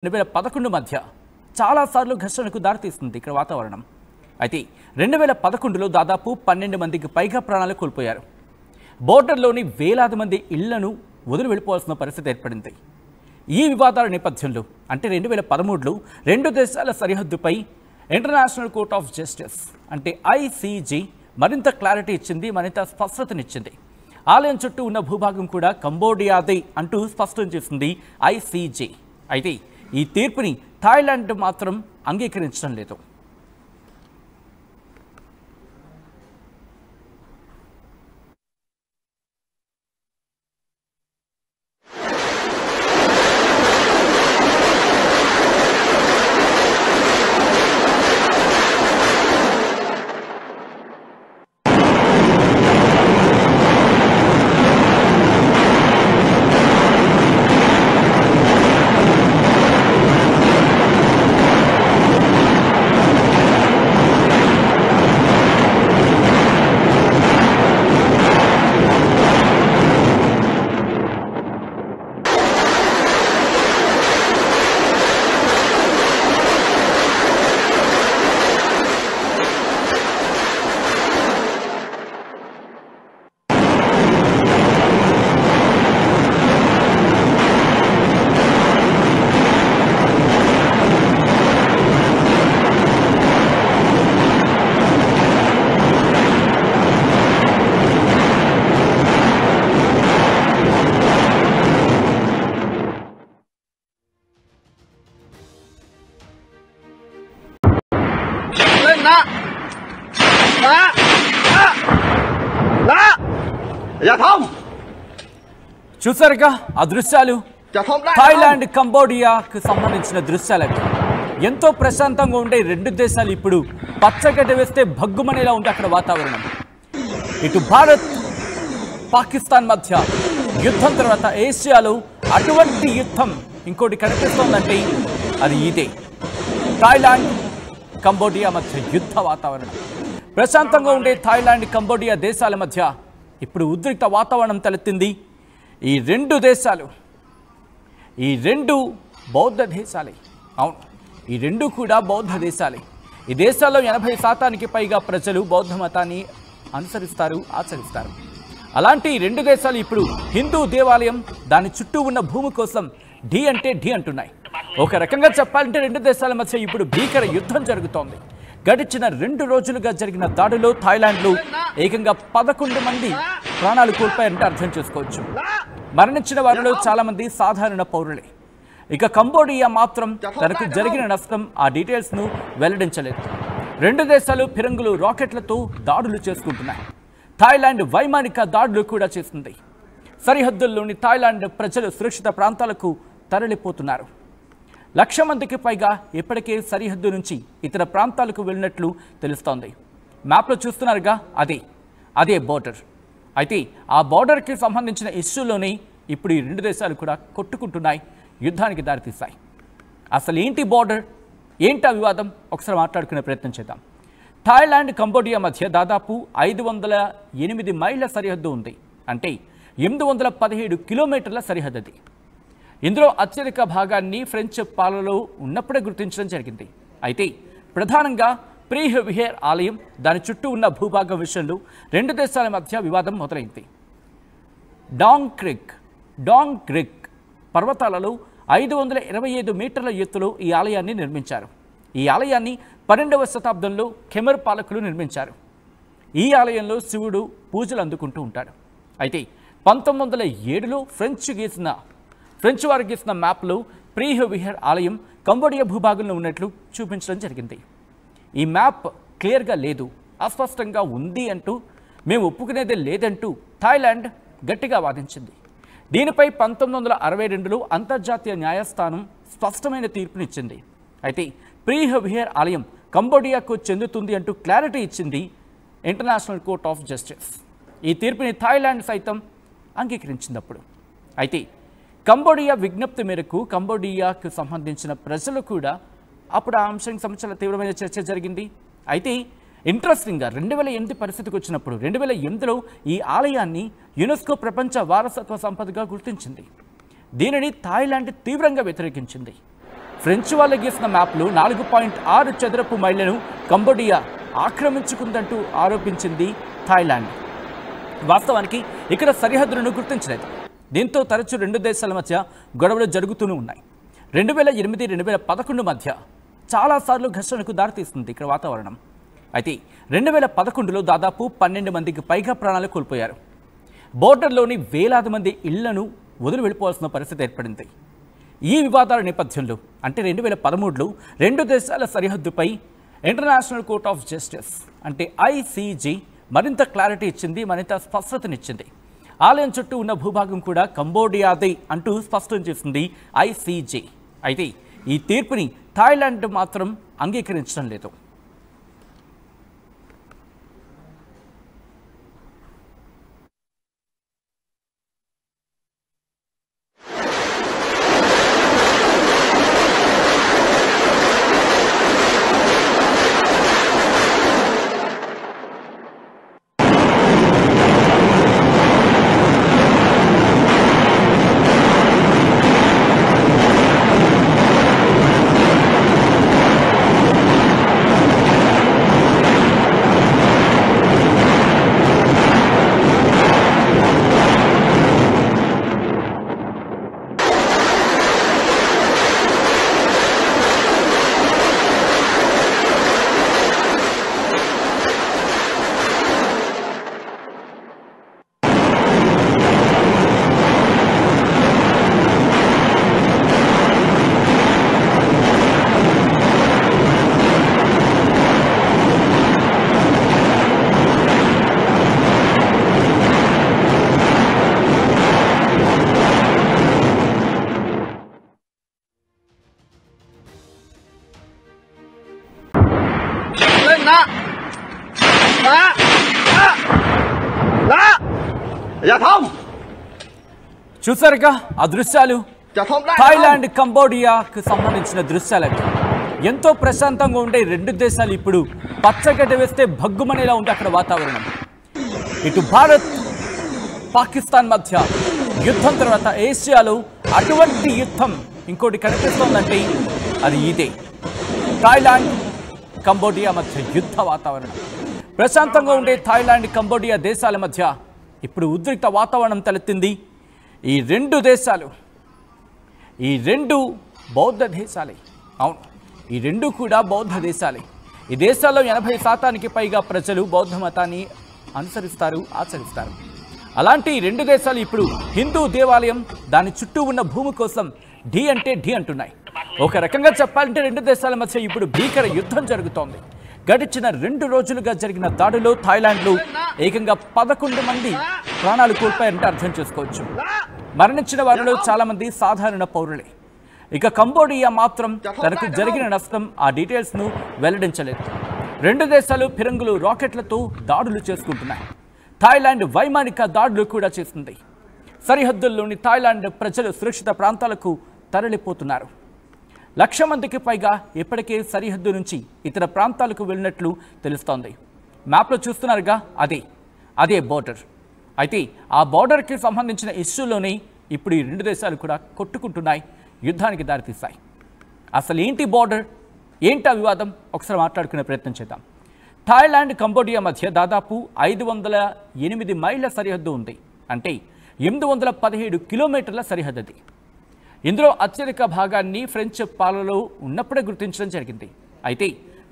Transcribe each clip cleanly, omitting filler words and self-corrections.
2011 మధ్య చాలాసార్లు ఘర్షణకు దారితీస్తుంది ఇక్కడ వాతావరణం. అయితే 2011లో దాదాపు 12 మందికి పైగా ప్రాణాలు కోల్పోయారు. బోర్డర్లోని వేలాది మంది ఇళ్లను వదిలి వెళ్ళిపోవాల్సిన పరిస్థితి ఏర్పడింది. ఈ వివాదాల నేపథ్యంలో అంటే 2013లో రెండు దేశాల సరిహద్దుపై ఇంటర్నేషనల్ కోర్ట్ ఆఫ్ జస్టిస్ అంటే ఐసీజీ మరింత క్లారిటీ ఇచ్చింది, మరింత స్పష్టతనిచ్చింది. ఆలయం చుట్టూ ఉన్న భూభాగం కూడా కంబోడియాదే అంటూ స్పష్టం చేసింది ఐసీజీ. అయితే ఈ తీర్పుని థాయిలాండ్ మాత్రం అంగీకరించడం లేదు. చూసారుగా ఆ దృశ్యాలు, థాయిలాండ్ కంబోడియాకు సంబంధించిన దృశ్యాలవి. ఎంతో ప్రశాంతంగా ఉండే రెండు దేశాలు ఇప్పుడు పచ్చగడ్డ వేస్తే భగ్గుమనేలా ఉంది అక్కడ వాతావరణం. ఇటు భారత్ పాకిస్తాన్ మధ్య యుద్ధం తర్వాత ఏషియాలో అటువంటి యుద్ధం ఇంకోటి కనిపిస్తోందంటే అది ఇదే. థాయిలాండ్ కంబోడియా మధ్య యుద్ధ వాతావరణం. ప్రశాంతంగా ఉండే థాయిలాండ్ కంబోడియా దేశాల మధ్య ఇప్పుడు ఉద్రిక్త వాతావరణం తలెత్తింది. ఈ రెండు దేశాలు బౌద్ధ దేశాలే. అవును, ఈ రెండు కూడా బౌద్ధ దేశాలే. ఈ దేశాల్లో 80% పైగా ప్రజలు బౌద్ధ మతాన్ని అనుసరిస్తారు, ఆచరిస్తారు. అలాంటి ఈ రెండు దేశాలు ఇప్పుడు హిందూ దేవాలయం దాని చుట్టూ ఉన్న భూమి కోసం ఢీ అంటే ఢీ అంటున్నాయి. ఒక రకంగా చెప్పాలంటే రెండు దేశాల మధ్య ఇప్పుడు భీకర యుద్ధం జరుగుతోంది. గడిచిన 2 రోజులుగా జరిగిన దాడిలో థాయిలాండ్లో ఏకంగా 11 మంది ప్రాణాలు కోల్పోయారంటే అర్థం చేసుకోవచ్చు. మరణించిన వారిలో చాలా మంది సాధారణ పౌరులే. ఇక కంబోడియా మాత్రం తనకు జరిగిన నష్టం ఆ డీటెయిల్స్ను వెల్లడించలేదు. రెండు దేశాలు ఫిరంగులు, రాకెట్లతో దాడులు చేసుకుంటున్నాయి. థాయిలాండ్ వైమానిక దాడులు కూడా చేస్తుంది. సరిహద్దుల్లోని థాయిలాండ్ ప్రజలు సురక్షిత ప్రాంతాలకు తరలిపోతున్నారు. 1,00,000 మందికి పైగా ఇప్పటికే సరిహద్దు నుంచి ఇతర ప్రాంతాలకు వెళ్ళినట్లు తెలుస్తోంది. మ్యాప్లో చూస్తున్నారుగా, అదే బోర్డర్. అయితే ఆ బోర్డర్కి సంబంధించిన ఇష్యూలోనే ఇప్పుడు ఈ రెండు దేశాలు కూడా కొట్టుకుంటున్నాయి, యుద్ధానికి దారితీస్తాయి. అసలు ఏంటి బోర్డర్, ఏంటి ఆ వివాదం, ఒకసారి మాట్లాడుకునే ప్రయత్నం చేద్దాం. థాయిలాండ్ కంబోడియా మధ్య దాదాపు 508 మైళ్ళ సరిహద్దు ఉంది. అంటే 817 కిలోమీటర్ల సరిహద్దు. ఇందులో అత్యధిక భాగాన్ని ఫ్రెంచ్ పాలనలో ఉన్నప్పుడే గుర్తించడం జరిగింది. అయితే ప్రధానంగా ప్రీహవిహేర్ ఆలయం, దాని చుట్టూ ఉన్న భూభాగం విషయంలో రెండు దేశాల మధ్య వివాదం మొదలైంది. డాంగ్ క్రిక్ పర్వతాలలో 525 మీటర్ల ఎత్తులో ఈ ఆలయాన్ని నిర్మించారు. ఈ ఆలయాన్ని 12వ శతాబ్దంలో ఖెమర్ పాలకులు నిర్మించారు. ఈ ఆలయంలో శివుడు పూజలు అందుకుంటూ ఉంటాడు. అయితే 1907లో ఫ్రెంచ్ వారు గీసిన మ్యాప్లో ప్రీహవిహేర్ ఆలయం కంబోడియా భూభాగంలో ఉన్నట్లు చూపించడం జరిగింది. ఈ మ్యాప్ క్లియర్గా లేదు, అస్పష్టంగా ఉంది అంటూ, మేము ఒప్పుకునేదే లేదంటూ థాయిలాండ్ గట్టిగా వాదించింది. దీనిపై 1962లో అంతర్జాతీయ న్యాయస్థానం స్పష్టమైన తీర్పునిచ్చింది. అయితే ప్రీహవిహేర్ ఆలయం కంబోడియాకు చెందుతుంది అంటూ క్లారిటీ ఇచ్చింది ఇంటర్నేషనల్ కోర్ట్ ఆఫ్ జస్టిస్. ఈ తీర్పుని థాయిలాండ్ సైతం అంగీకరించినప్పుడు అయితే కంబోడియా విజ్ఞప్తి మేరకు కంబోడియాకు సంబంధించిన ప్రజలు కూడా అప్పుడు ఆ అంశానికి సంబంధించిన తీవ్రమైన చర్చ జరిగింది. అయితే ఇంట్రెస్టింగ్గా 2008 పరిస్థితికి వచ్చినప్పుడు 2008లో ఈ ఆలయాన్ని యునెస్కో ప్రపంచ వారసత్వ సంపదగా గుర్తించింది. దీనిని థాయిలాండ్ తీవ్రంగా వ్యతిరేకించింది. ఫ్రెంచ్ వాళ్ళు గీసిన మ్యాప్లో 4.6 చదరపు మైళ్లను కంబోడియా ఆక్రమించుకుందంటూ ఆరోపించింది థాయిలాండ్. వాస్తవానికి ఇక్కడ సరిహద్దులను గుర్తించలేదు. దీంతో తరచూ రెండు దేశాల మధ్య గొడవలు జరుగుతూనే ఉన్నాయి. 2008-2011 మధ్య చాలాసార్లు ఘర్షణకు దారితీస్తుంది ఇక్కడ వాతావరణం. అయితే 2011లో దాదాపు 12 మందికి పైగా ప్రాణాలు కోల్పోయారు. బోర్డర్లోని వేలాది మంది ఇళ్లను వదిలి వెళ్ళిపోవాల్సిన పరిస్థితి ఏర్పడింది. ఈ వివాదాల నేపథ్యంలో అంటే 2013లో రెండు దేశాల సరిహద్దుపై ఇంటర్నేషనల్ కోర్ట్ ఆఫ్ జస్టిస్ అంటే ICJ మరింత క్లారిటీ ఇచ్చింది, మరింత స్పష్టతనిచ్చింది. ఆలయం చుట్టూ ఉన్న భూభాగం కూడా కంబోడియాదే అంటూ స్పష్టం చేసింది ICJ. అయితే ఈ తీర్పుని థాయిలాండ్ మాత్రం అంగీకరించడం లేదు. చూసారుగా ఆ దృశ్యాలు, థాయిలాండ్ కంబోడియాకు సంబంధించిన దృశ్యాలు. ఎంతో ప్రశాంతంగా ఉండే రెండు దేశాలు ఇప్పుడు పచ్చగడ్డ వేస్తే భగ్గుమనేలా ఉంది అక్కడ వాతావరణం. ఇటు భారత్ పాకిస్తాన్ మధ్య యుద్ధం తర్వాత ఏషియాలో అటువంటి యుద్ధం ఇంకోటి కనిపిస్తోందంటే అది ఇదే. థాయిలాండ్ కంబోడియా మధ్య యుద్ధ వాతావరణం. ప్రశాంతంగా ఉండే థాయిలాండ్ కంబోడియా దేశాల మధ్య ఇప్పుడు ఉద్రిక్త వాతావరణం తలెత్తింది. ఈ రెండు దేశాలు బౌద్ధ దేశాలే. అవును, ఈ రెండు కూడా బౌద్ధ దేశాలే. ఈ దేశాల్లో 80% పైగా ప్రజలు బౌద్ధ మతాన్ని అనుసరిస్తారు, ఆచరిస్తారు. అలాంటి రెండు దేశాలు ఇప్పుడు హిందూ దేవాలయం దాని చుట్టూ ఉన్న భూమి కోసం ఢీ అంటే ఢీ అంటున్నాయి. ఒక రకంగా చెప్పాలంటే రెండు దేశాల మధ్య ఇప్పుడు భీకర యుద్ధం జరుగుతోంది. గడిచిన 2 రోజులుగా జరిగిన దాడిలో థాయిలాండ్లో ఏకంగా 11 మంది ప్రాణాలు కోల్పోయారంటే అర్థం చేసుకోవచ్చు. మరణించిన వారిలో చాలా మంది సాధారణ పౌరులే. ఇక కంబోడియా మాత్రం తనకు జరిగిన నష్టం ఆ డీటెయిల్స్ను వెల్లడించలేదు. రెండు దేశాలు ఫిరంగులు, రాకెట్లతో దాడులు చేసుకుంటున్నాయి. థాయిలాండ్ వైమానిక దాడులు కూడా చేస్తుంది. సరిహద్దుల్లోని థాయిలాండ్ ప్రజలు సురక్షిత ప్రాంతాలకు తరలిపోతున్నారు. 1,00,000 మందికి పైగా ఇప్పటికే సరిహద్దు నుంచి ఇతర ప్రాంతాలకు వెళ్ళినట్లు తెలుస్తోంది. మ్యాప్లో చూస్తున్నారుగా, అదే బోర్డర్. అయితే ఆ బోర్డర్కి సంబంధించిన ఇష్యూలోనే ఇప్పుడు ఈ రెండు దేశాలు కూడా కొట్టుకుంటున్నాయి, యుద్ధానికి దారితీస్తాయి. అసలు ఏంటి బోర్డర్, ఏంటి ఆ వివాదం, ఒకసారి మాట్లాడుకునే ప్రయత్నం చేద్దాం. థాయిలాండ్ కంబోడియా మధ్య దాదాపు 508 మైళ్ళ సరిహద్దు ఉంది. అంటే 817 కిలోమీటర్ల సరిహద్దు. ఇందులో అత్యధిక భాగాన్ని ఫ్రెంచ్ పాలనలో ఉన్నప్పుడే గుర్తించడం జరిగింది. అయితే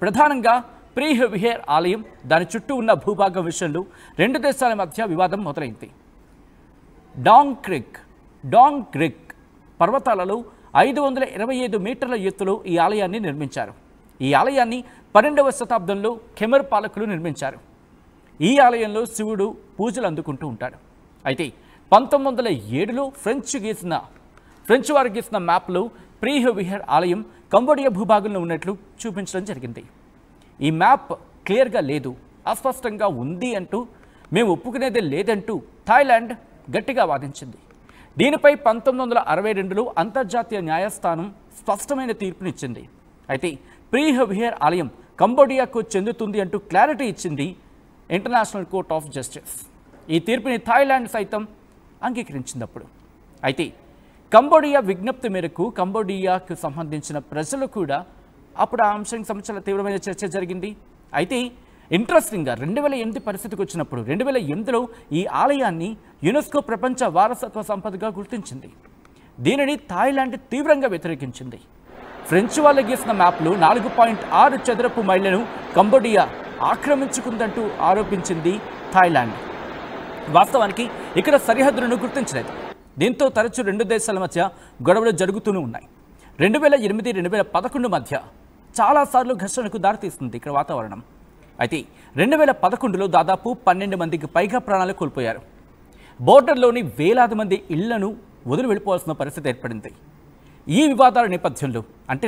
ప్రధానంగా ప్రీహ్ విహేర్ ఆలయం, దాని చుట్టూ ఉన్న భూభాగం విషయంలో రెండు దేశాల మధ్య వివాదం మొదలైంది. డాంగ్ క్రిక్ పర్వతాలలో 525 మీటర్ల ఎత్తులో ఈ ఆలయాన్ని నిర్మించారు. ఈ ఆలయాన్ని 12వ శతాబ్దంలో ఖెమర్ పాలకులు నిర్మించారు. ఈ ఆలయంలో శివుడు పూజలు అందుకుంటూ ఉంటాడు. అయితే 1907లో ఫ్రెంచ్ వారు గీసిన మ్యాప్లో ప్రీహ్ విహేర్ ఆలయం కంబోడియా భూభాగంలో ఉన్నట్లు చూపించడం జరిగింది. ఈ మ్యాప్ క్లియర్గా లేదు, అస్పష్టంగా ఉంది అంటూ, మేము ఒప్పుకునేదే లేదంటూ థాయిలాండ్ గట్టిగా వాదించింది. దీనిపై 1962లో అంతర్జాతీయ న్యాయస్థానం స్పష్టమైన తీర్పునిచ్చింది. అయితే ప్రీహ్ విహేర్ ఆలయం కంబోడియాకు చెందుతుంది అంటూ క్లారిటీ ఇచ్చింది ఇంటర్నేషనల్ కోర్ట్ ఆఫ్ జస్టిస్. ఈ తీర్పుని థాయిలాండ్ సైతం అంగీకరించింది. అప్పుడు అయితే కంబోడియా విజ్ఞప్తి మేరకు కంబోడియాకు సంబంధించిన ప్రజలు కూడా అప్పుడు ఆ అంశానికి సంబంధించిన తీవ్రమైన చర్చ జరిగింది. అయితే ఇంట్రెస్టింగ్గా 2008 పరిస్థితికి వచ్చినప్పుడు 2008లో ఈ ఆలయాన్ని యునెస్కో ప్రపంచ వారసత్వ సంపదగా గుర్తించింది. దీనిని థాయిలాండ్ తీవ్రంగా వ్యతిరేకించింది. ఫ్రెంచ్ వాళ్ళు గీసిన మ్యాప్లు 4.6 చదరపు మైళ్లను కంబోడియా ఆక్రమించుకుందంటూ ఆరోపించింది థాయిలాండ్. వాస్తవానికి ఇక్కడ సరిహద్దులను గుర్తించలేదు. దీంతో తరచూ రెండు దేశాల మధ్య గొడవలు జరుగుతూనే ఉన్నాయి. 2008-2011 మధ్య చాలాసార్లు ఘర్షణకు దారితీస్తుంది ఇక్కడ వాతావరణం. అయితే 2011లో దాదాపు 12 మందికి పైగా ప్రాణాలు కోల్పోయారు. బోర్డర్లోని వేలాది మంది ఇళ్లను వదిలి వెళ్ళిపోవాల్సిన పరిస్థితి ఏర్పడింది. ఈ వివాదాల నేపథ్యంలో అంటే